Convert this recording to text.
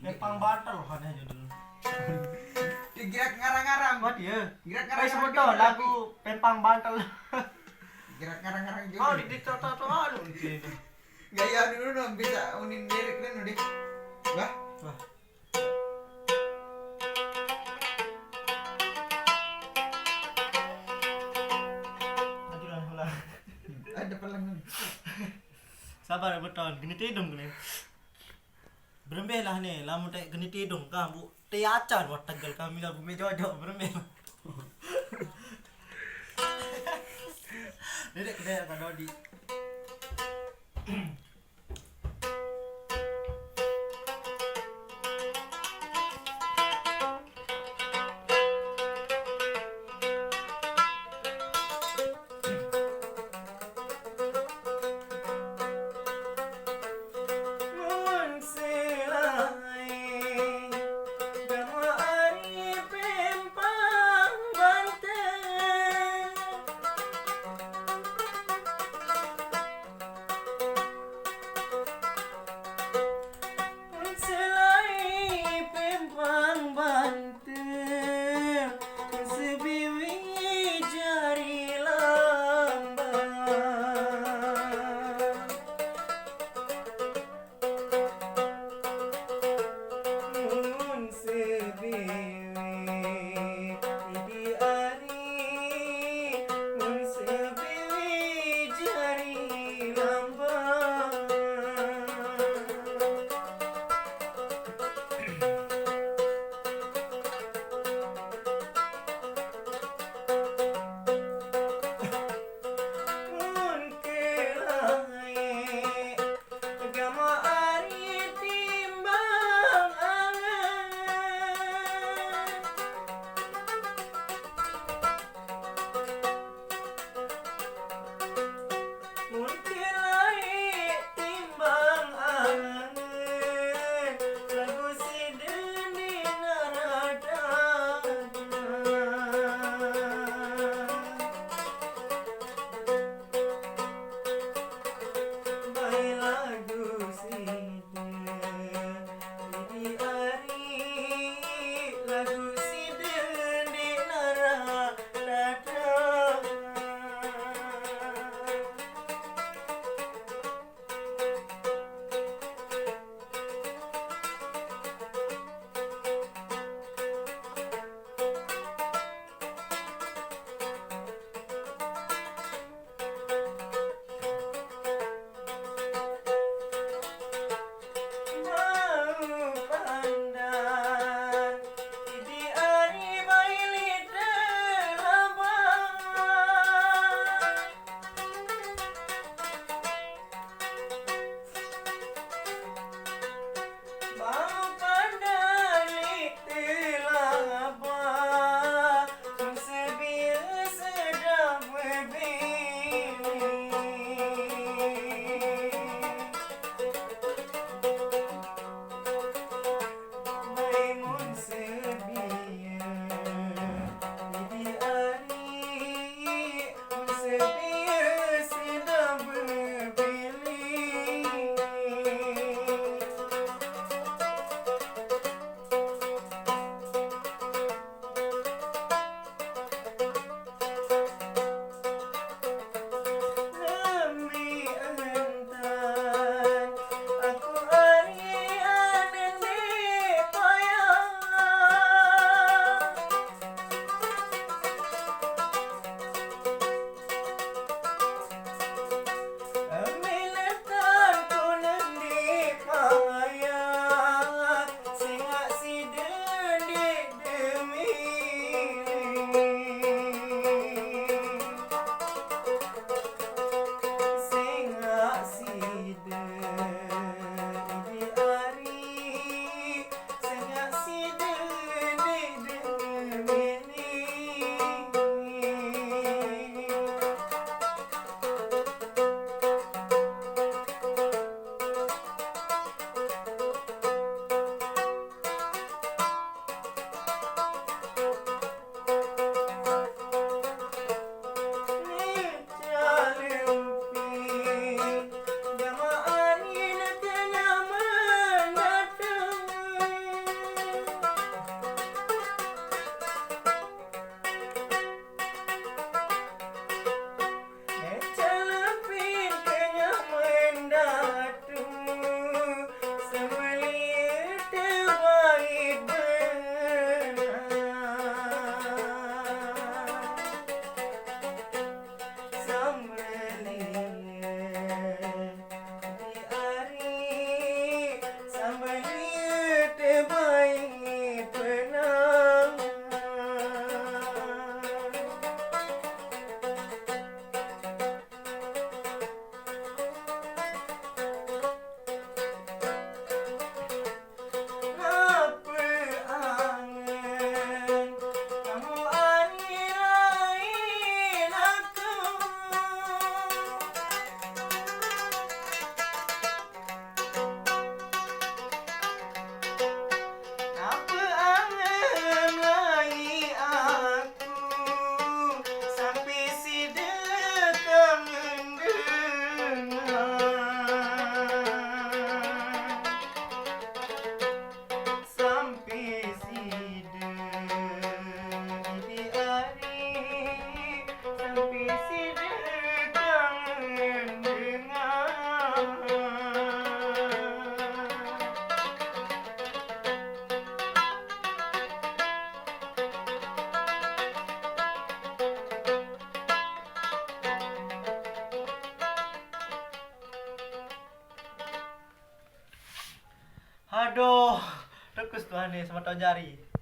Pempang bantal loh ada judul. Gerak ngarang-ngarang. Buat dia. Gerak Kayak sebut ngarang-ngarang. dong lagu Pempang bantal. Gerak ngarang-ngarang juga. Oh di toto anu gitu. Gaya dulu dong bisa unin lirik kan udah. Wah. Wah. Aduh lah. Ada pelangan. Sabar betul, gini tidung gini. Berembelah nih, lamun tak gini tidung kamu. Teh acan buat tegal kami lagu mejojo berembel. Dedek kedai akan dodi. Aduh. Terkus tuh aneh sama tahu jari.